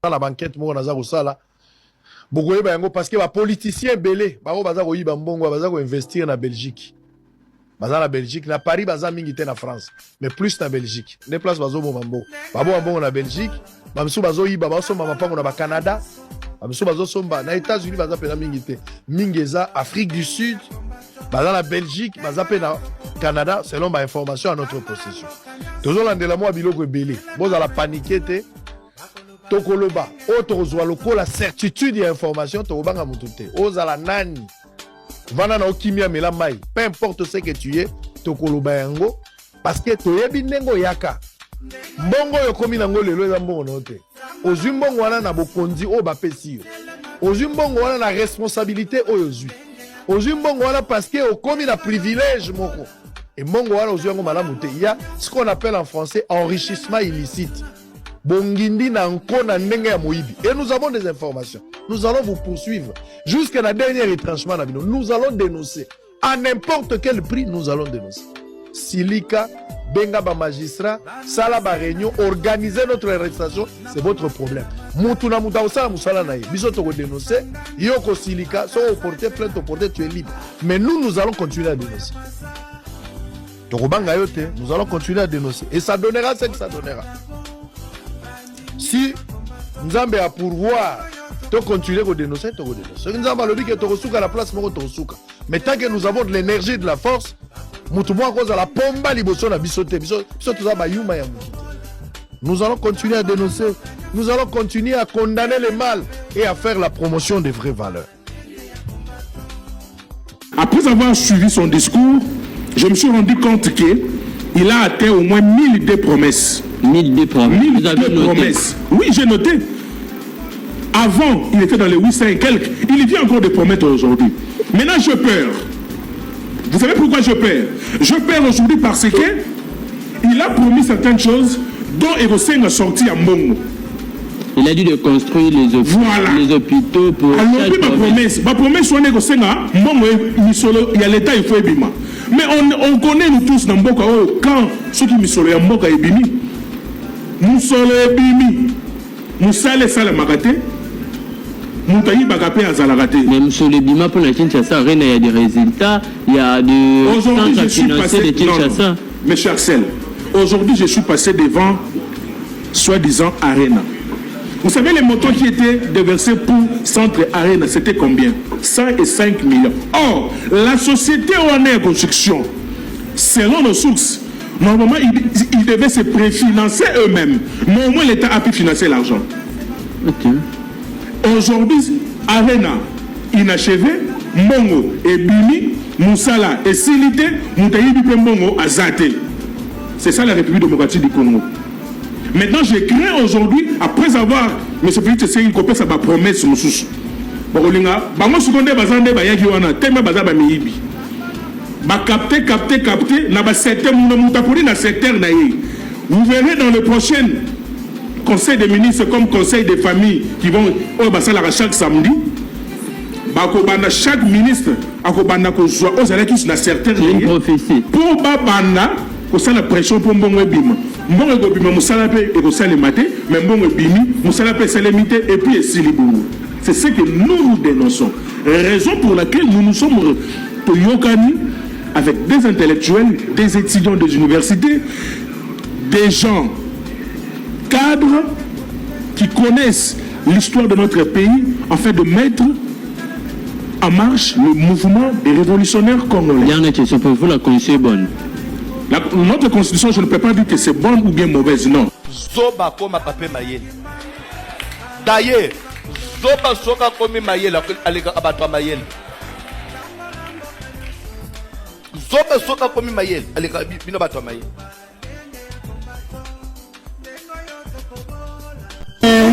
la banquette mo na za ko sala bokoye ba yango parce que ba politiciens belé ba ko baza ko yiba mbongo baza ko investir na Belgique baza na Belgique na Paris baza mingi te na France mais plus na Belgique les places bazo mo mambo babo mbongo na Belgique ba msu bazo yiba ba somba mapango na ba Canada ba msu bazo somba na États-Unis baza pena mingi te mingi za Afrique du Sud baza na Belgique baza pena Canada selon ma information à notre possession toujours landela mo biloko belé boza la paniquer te tokoloba otozwa lokola certitude ya information tokobanga mutute ozala nani vana na okimia mela mai peu importe ce que tu es tokoloba yango parce que toyebi ndengo yaka mbongo yo komi nango lelo eza mbongo na te ozwi mbongo wana na bokonzi o bapesi yo ozwi mbongo wana na responsabilité oyo zwi ozwi mbongo wana parce que okomi na privilège moko et mbongo wana ozwi yango malamu te il y a ce qu'on appelle en français enrichissement illicite. Bongindi na nkona ndenge ya moyibi. Et nous avons des informations. Nous allons vous poursuivre jusqu'à la dernière retranchement. Nous allons dénoncer. À n'importe quel prix, nous allons dénoncer. Silika, benga ba magistrat, sala ba réunion, organiser notre arrestation, c'est votre problème. Mutuna muta osala musala na ye. Biso to ko dénoncer, yoko silika, so porter plainte, porter tu es libre. Mais nous allons continuer à dénoncer. Tokobanga yote, nous allons continuer à dénoncer. Et ça donnera ce que ça donnera. Si Nzambe a pourvoir, tu continuer à dénoncer, tu vas dénoncer. Nzambe a le dit que tu vas à la place, mais tant que nous avons de l'énergie et de la force, nous allons continuer à dénoncer, nous allons continuer à condamner le mal et à faire la promotion des vraies valeurs. Après avoir suivi son discours, je me suis rendu compte qu'il a atteint au moins 1002 promesses. 1002 promesses. 1002 promesses. Oui, j'ai noté. Avant, il était dans les 800 et quelques. Il vient encore de promettre aujourd'hui. Maintenant, je peur. Vous savez pourquoi je perds? Je perds aujourd'hui parce qu'il a promis certaines choses dont Erosen a sorti à Mbongo. Il a dit de construire les hôpitaux, voilà. Les hôpitaux pour... Alors, ma promesse, on est Erosen à Mbongo, il y a l'État, il faut ébima. Mais on connaît nous tous dans Mboka, quand ceux qui misolo ya Mboka ebimi, musolo ebimi, musale sale makate, mutayi bakape azalakate. Mais musolo ebima pour la Kinshasa, il y a des résultats, il y a des centres financiers de Kinshasa. Mais cher Axel, aujourd'hui je suis passé devant, soi-disant, Arena. Vous savez les montants qui étaient déversés pour Centre Arena, c'était combien? 105 millions. Or, la société Oner Construction, selon nos sources, normalement, ils devaient se préfinancer eux-mêmes. Mais au moins, l'État a pu financer l'argent. Okay. Aujourd'hui, Arena, inachevé, Mongo et Bimi, Moussala et Silité, Moutaïbi Mongo, Azate. C'est ça la République démocratique du Congo. Maintenant, je crains aujourd'hui, après avoir, M. Félix Tshisekedi copé sa promesse, M. Barolinga, bango secondaire bazande bayaki wana, tema bazaba miyibi. Ba capter, na ba secteur moutapoli na secteur na yi. Vous verrez dans le prochain conseil des ministres comme conseil des familles qui vont au basalara chaque samedi. Bako banda chaque ministre akobanda ko zwa ozalaki na secteur na yi. Pour babanda ko sala pression pour mbongo ebima. Mbongo ebima musala pe e ko sala maté, mais mbongo ebimi musala pe salemité et puis esilibu. C'est ce que nous dénonçons. Raison pour laquelle nous nous sommes Yokani avec des intellectuels, des étudiants des universités, des gens cadres qui connaissent l'histoire de notre pays afin de mettre en marche le mouvement des révolutionnaires congolais. Il y a une question pour vous, la constitution est bonne. Notre constitution, je ne peux pas dire que c'est bonne ou bien mauvaise, non. D'ailleurs, Zoba soka komi mayele aleka abatwa mayele. Zoba soka komi mayele aleka bino batwa mayele.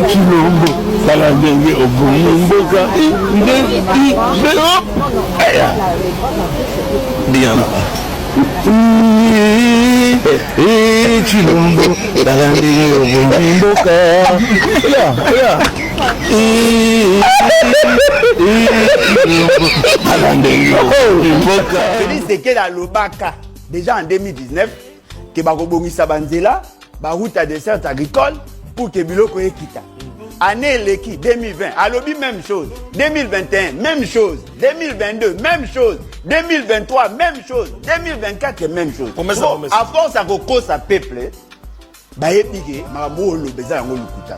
Chilombo salandenge obumboka aya diana Chilombo salandenge obumboka ya Félix Tshisekedi à Lobaka, déjà en 2019, que Bakobongisa Banzela, route à dessert agricole, pour que Biloko Ekita. année l'équipe 2020, à l'objet même chose, 2021, même chose, 2022, même chose, 2023, même chose, 2024, même chose. Bon, à force à cause à peuple, bah épiqué, ma le besoin en lukuta.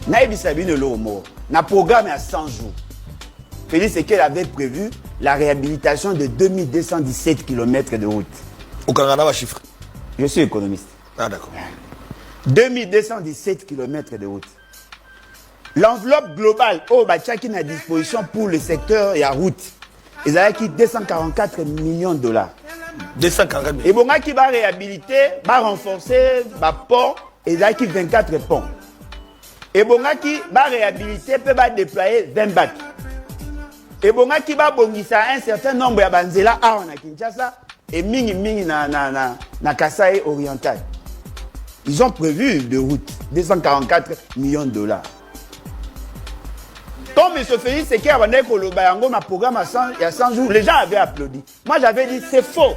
Naïbi Sabine le mort, na programme à 100 jours. Félix Sekei avait prévu la réhabilitation de 2217 km de route. Au Canada, va chiffre. Je suis économiste. Ah d'accord. 2217 km de route. L'enveloppe globale au Bachaki à disposition pour le secteur et la route, ils avaient qui 244 millions de dollars. 244 millions. Et bon, qui va réhabiliter, va renforcer, va pont, ils avaient qui 24 ponts. Et bon, qui va réhabiliter, peut va déployer 20 bacs. Et bon, qui va bongisa un certain nombre de banzela à Kinshasa et mingi na Kasaï oriental. Ils ont prévu de route 244 millions de dollars. Comme M. Félix Sekei a dit que le Bayango, ma programme il y a 100 jours, les gens avaient applaudi. Moi, j'avais dit, c'est faux.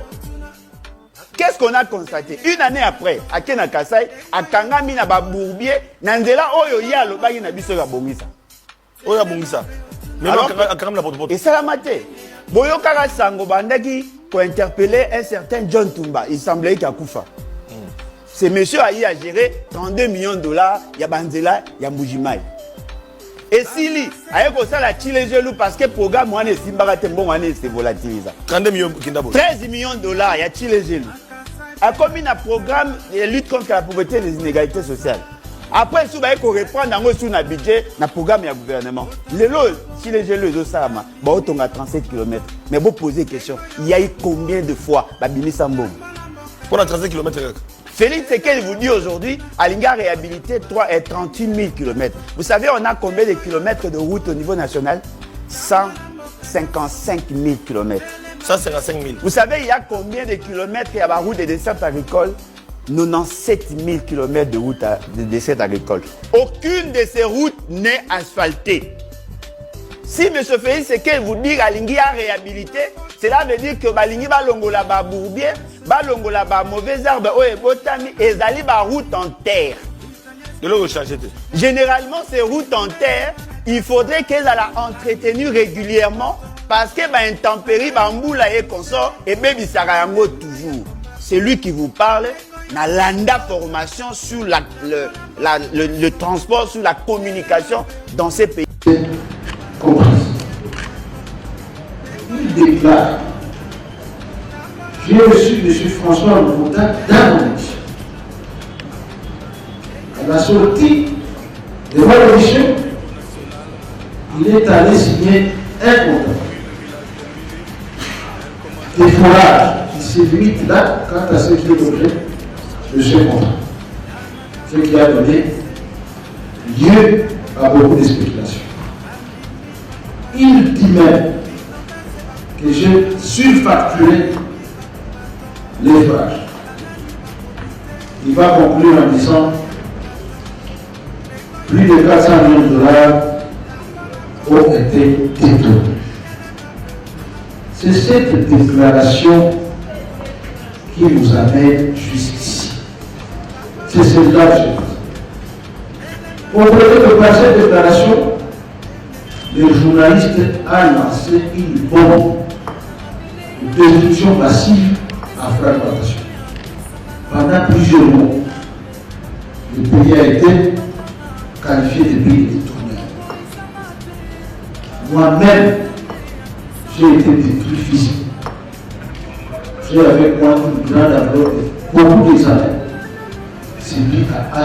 Qu'est-ce qu'on a constaté? Une année après, à Kena Kasaï, à Kangami, na Babourbier, Nandela, Oyo, Ya, le Bayi, na Biso, la Bongisa. Oya Bongisa. Mais à Kangami, la porte-porte. Et ça l'a maté. Boyo Kara Sango Bandaki, pour interpeller un certain John Tumba, il semblait qu'il a Koufa. Ce monsieur a géré 32 millions de dollars, il y a Banzela, il y a Moujimaï. Et Sili, avec ça, la Chile gelou parce que le programme, c'est volatilisé. 32 millions Kindabo. 13 millions de dollars, il y a Chile gelou. A comme un programme de lutte contre la pauvreté et les inégalités sociales. Après, si vous reprendre sur un budget, un programme du gouvernement. Le lot, Chile gelou, on a 37 km. Mais vous posez une question, il y a eu combien de fois Babini Sambo? Pour la 37 km. Félix Sekei vous dit aujourd'hui, Alinga a réhabilité 38 000 km. Vous savez, on a combien de kilomètres de route au niveau national? 155 000 km. 155 000. Vous savez, il y a combien de kilomètres il y a la route des dessertes agricoles? 97 000 km de route de dessertes agricoles. Aucune de ces routes n'est asphaltée. Si M. Félix Sekei vous dit qu'Alingi a réhabilité, cela veut dire que Balingi va longola ba bourbier, va longola ba mauvais arbres, et botami, et zali ba route en terre. De l'eau rechargée. Généralement, ces routes en terre, il faudrait qu'elles soient entretenues régulièrement parce que bah intempérie, bah mboula et consort, et baby sarayango toujours. C'est lui qui vous parle. Na landa formation sur le transport, sur la communication dans ces pays. Il déclare: j'ai reçu M. François Louboutin dans mon émission. À la sortie de votre émission, il est allé signer un contrat de forage qui se limite là quant à ce qui est l'objet de ce contrat. Ce qui a donné lieu à beaucoup de spéculations. Il dit même que j'ai surfacturé les forages. Il va conclure en disant plus de 400 millions de dollars ont été détournés. C'est cette déclaration qui nous amène jusqu'ici. C'est celle-là que je dis. Au lieu de passer cette déclaration, le journaliste a lancé une bombe de destruction massive en fragmentation. Pendant plusieurs mois, le pays a été qualifié de pays détourné. Moi-même, j'ai été détruit physiquement. J'ai avec moi une grande enveloppe de beaucoup d'années. C'est lui à H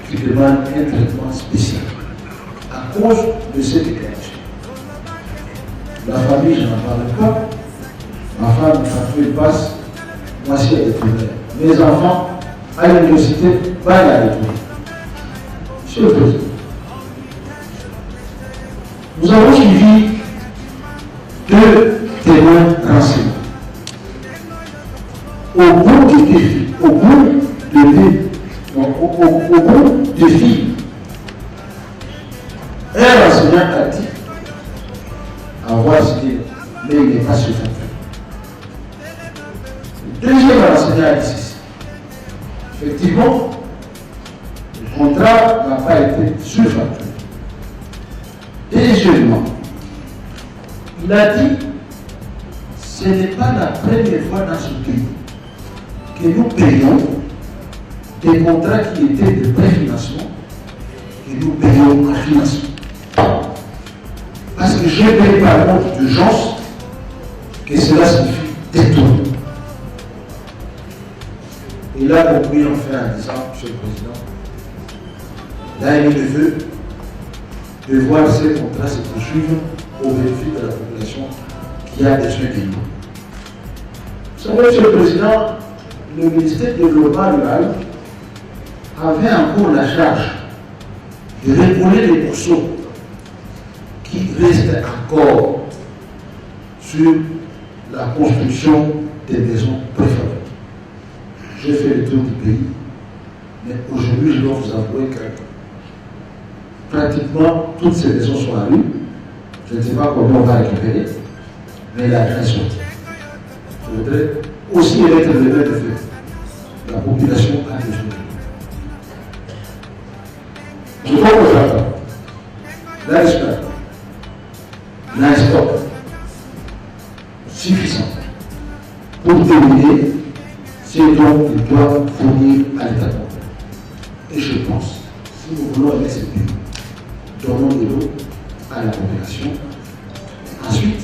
qui demande un traitement spécial à cause de cette déclaration. La famille, je n'en parle pas. Ma femme, quand elle passe, moi si elle est primaire. Mes enfants, à l'université, pas à l'école. Monsieur le Président, nous avons suivi deux témoins renseignés. Au bout du défi, au bout de filles, un enseignant a dit avoir signé, mais il n'est pas suffisant. Le deuxième enseignant a dit ceci. Effectivement, le contrat n'a pas été surfacturé. plus. Deuxièmement, il a dit ce n'est pas la première fois dans ce pays que nous payons des contrats qui étaient de préfinancement et nous payons en financement. Parce que j'ai payé par contre d'urgence que cela signifie détourner. Et là, conclut enfin en disant, Monsieur le Président, là il le veut de voir ces contrats se poursuivre au bénéfice de la population qui a besoin de nous. Vous savez, Monsieur le Président, le ministère du Développement rural avait encore la charge de réguler les morceaux qui restent encore sur la construction des maisons préférées. J'ai fait le tour du pays, mais aujourd'hui, je dois vous avouer que pratiquement toutes ces maisons sont à rue. Je ne sais pas comment on va récupérer, mais l'argent est sorti. Je voudrais aussi émettre le même fait. La population a besoin. Je crois que j'attends. L'instant suffisant pour terminer ce dont il doit fournir à l'État. Et je pense, si nous voulons aider ce pays, donnons de l'eau à la population. Ensuite,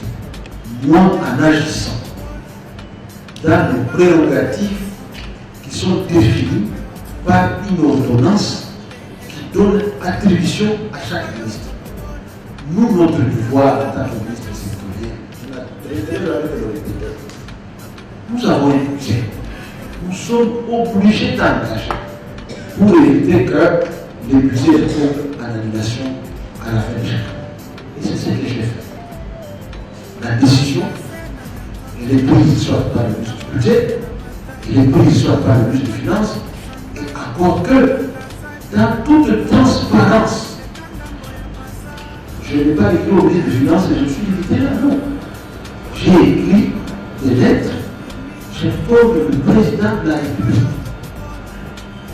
moi, en agissant dans les prérogatives qui sont définies par une ordonnance qui donne attribution à chaque ministre. Nous, notre devoir en tant que ministre sectoriel, nous avons un budget. Nous sommes obligés d'engager pour éviter que les budgets tombent en annulation à la fin de chaque année. Et c'est ce que j'ai fait. La décision, elle est prise soit par le ministre du budget, elle est prise soit par le ministre des Finances, et encore que dans toute transparence, je n'ai pas écrit au ministre des Finances et je me suis limité là, non. J'ai écrit des lettres, j'informe le président de la République,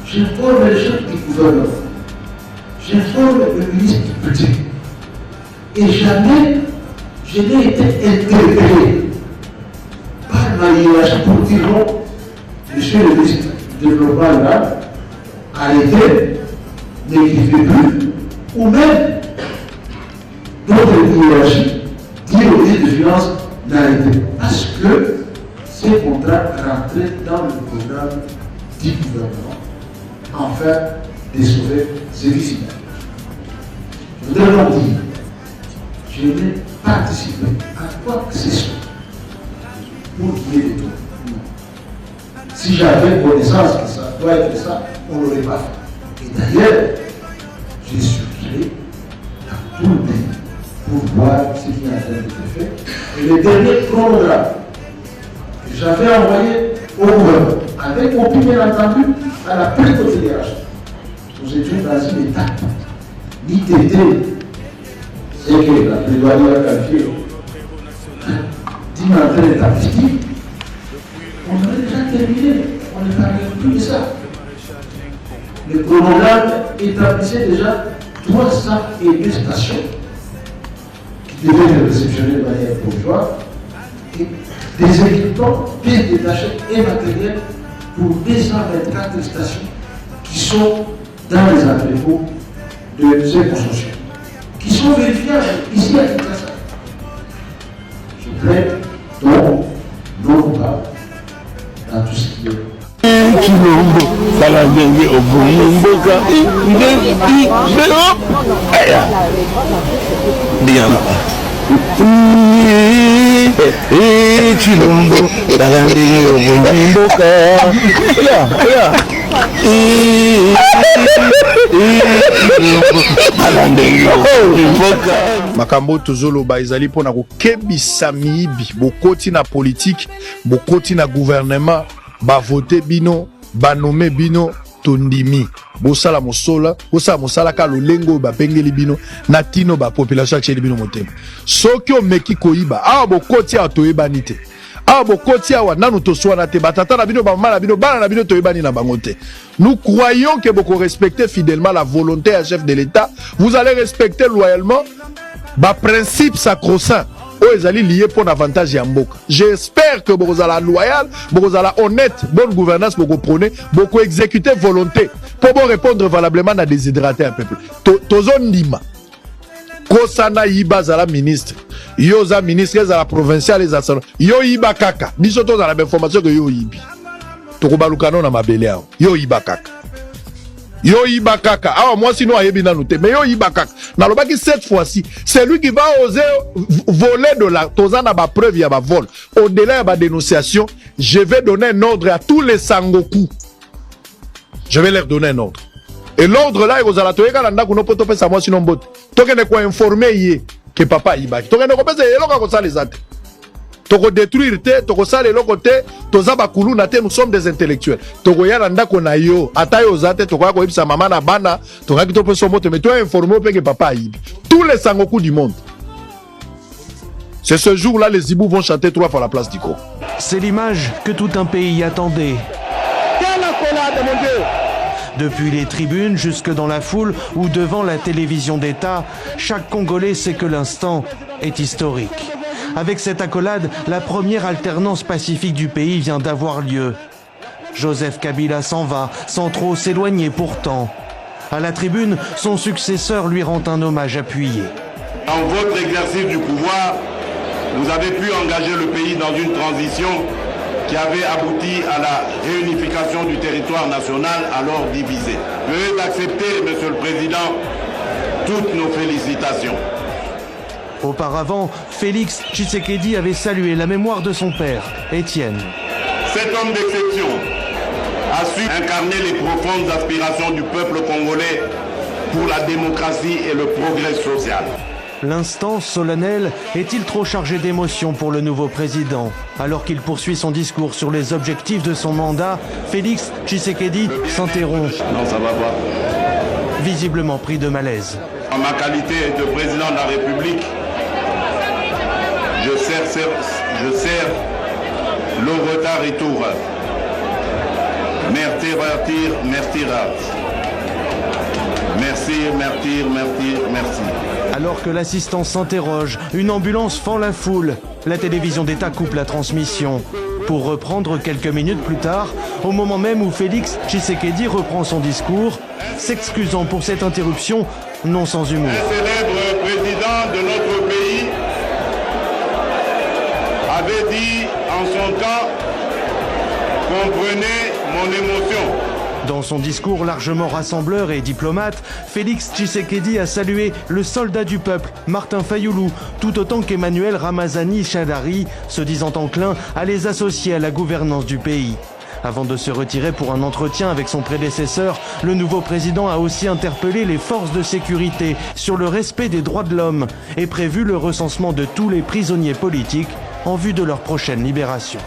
j'informe le chef du gouvernement, j'informe le ministre du budget. Et jamais je n'ai été interpellé par ma hiérarchie pour dire non, monsieur le ministre du Développement rural, arrêtez, n'écrivez plus, ou même d'autres hiérarchies dire au ministre des Finances d'arrêter. Parce que ces contrats rentraient dans le programme du gouvernement afin de sauver ces victimes. Je voudrais donc dire, je n'ai participé à quoi que ce soit pour qu'il y ait des tours. Si j'avais connaissance que ça doit être ça, on ne l'aurait pas fait. Et d'ailleurs, j'ai circulé dans tout le pays pour voir ce qui est en train d'être fait. Et le dernier chronogramme que j'avais envoyé au gouvernement, avec mon bien entendu à la plus haute hiérarchie, nous étions dans une étape d'ITT. C'est que la plaidoirie a qualifié d'entrée étatique. On avait déjà terminé, on ne parlait plus de ça. Le chronogramme établissait déjà 302 stations qui devaient être réceptionnées de manière provisoire et des équipements bien détachés et matériels pour 224 stations qui sont dans les entrepôts de ces constructions, qui sont vérifiables ici à Kinshasa. Je plaide donc non coupable dans tout ce qui est. Chilombo, Saladenge, Obumboka, Chilombo, Saladenge, Obumboka, makambo tozoloba ezali mpona kokebisa miyibi bokoti na politique bokoti na gouvernement bavote bino banome bino tondimi bosala mosala ka lolengo bapengeli bino na tino ba population acheli bino motema soki omeki koyiba awa bokoti awa toyebani te Ah bokoti awa nanu toswana te batata na bino bamama na bino bana na bino toyebani na bango te. Nous croyons que vous respectez fidèlement la volonté à chef de l'État. Vous allez respecter loyalement ba principe sacro-saint. Oh, ils allaient lier pour l'avantage Yamboka. J'espère que vous allez loyal, vous allez honnête, bonne gouvernance, vous prenez, vous exécuter volonté pour vous répondre valablement à déshydrater un peuple. Tozon Nima. Kosana Yiba Zala ministre. Yoza ministre Zala provincial et Zala. Yo Yiba Kaka. Bisoto dans la information que yo Yibi. Tokobalukano na mabele. Yo Yiba Kaka. Yo Yiba Kaka. Ah, moi sinon ayebi na noté. Mais yo Yiba Kaka. Nalobaki cette fois-ci, c'est lui qui va oser voler de la tozana ba preuve ya ba vol. Au-delà de la dénonciation, je vais donner un ordre à tous les Sangoku. Je vais leur donner un ordre. Et l'ordre là, ils ont toyeka na ndako no poto pesa moi sinon bote. Tokene ko informer yé que papa Ibaki. Tokene ko pesa yelo ko sala ezate. Toko détruire te, toko sala eloko te, toza bakulu na te, nous sommes des intellectuels. Toko ya na ndako na yo, ata yo zate, toko ko ibisa mama na bana, toko ki to peso moto, mais toi informer pe que papa Ibi. Tous les Sangoku du monde. C'est ce jour-là les Ibou vont chanter 3 fois la place d'Iko. C'est l'image que tout un pays attendait. Quelle accolade, mon Dieu! Depuis les tribunes jusque dans la foule ou devant la télévision d'État, chaque Congolais sait que l'instant est historique. Avec cette accolade, la première alternance pacifique du pays vient d'avoir lieu. Joseph Kabila s'en va, sans trop s'éloigner pourtant. À la tribune, son successeur lui rend un hommage appuyé. Dans votre exercice du pouvoir, vous avez pu engager le pays dans une transition qui avait abouti à la réunification du territoire national alors divisé. Veuillez accepter, Monsieur le Président, toutes nos félicitations. Auparavant, Félix Tshisekedi avait salué la mémoire de son père, Étienne. Cet homme d'exception a su incarner les profondes aspirations du peuple congolais pour la démocratie et le progrès social. L'instant solennel est-il trop chargé d'émotion pour le nouveau président? Alors qu'il poursuit son discours sur les objectifs de son mandat, Félix Tshisekedi s'interrompt. Non, ça va pas. Visiblement pris de malaise. En ma qualité de président de la République, je sers le retard et tour. Merci, merci. Alors que l'assistance s'interroge, une ambulance fend la foule. La télévision d'État coupe la transmission. Pour reprendre quelques minutes plus tard, au moment même où Félix Tshisekedi reprend son discours, s'excusant pour cette interruption, non sans humour. Le célèbre président de notre pays avait dit en son temps, comprenez mon émotion. Dans son discours largement rassembleur et diplomate, Félix Tshisekedi a salué le soldat du peuple, Martin Fayoulou, tout autant qu'Emmanuel Ramazani Shadari, se disant enclin à les associer à la gouvernance du pays. Avant de se retirer pour un entretien avec son prédécesseur, le nouveau président a aussi interpellé les forces de sécurité sur le respect des droits de l'homme et prévu le recensement de tous les prisonniers politiques en vue de leur prochaine libération.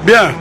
Bien.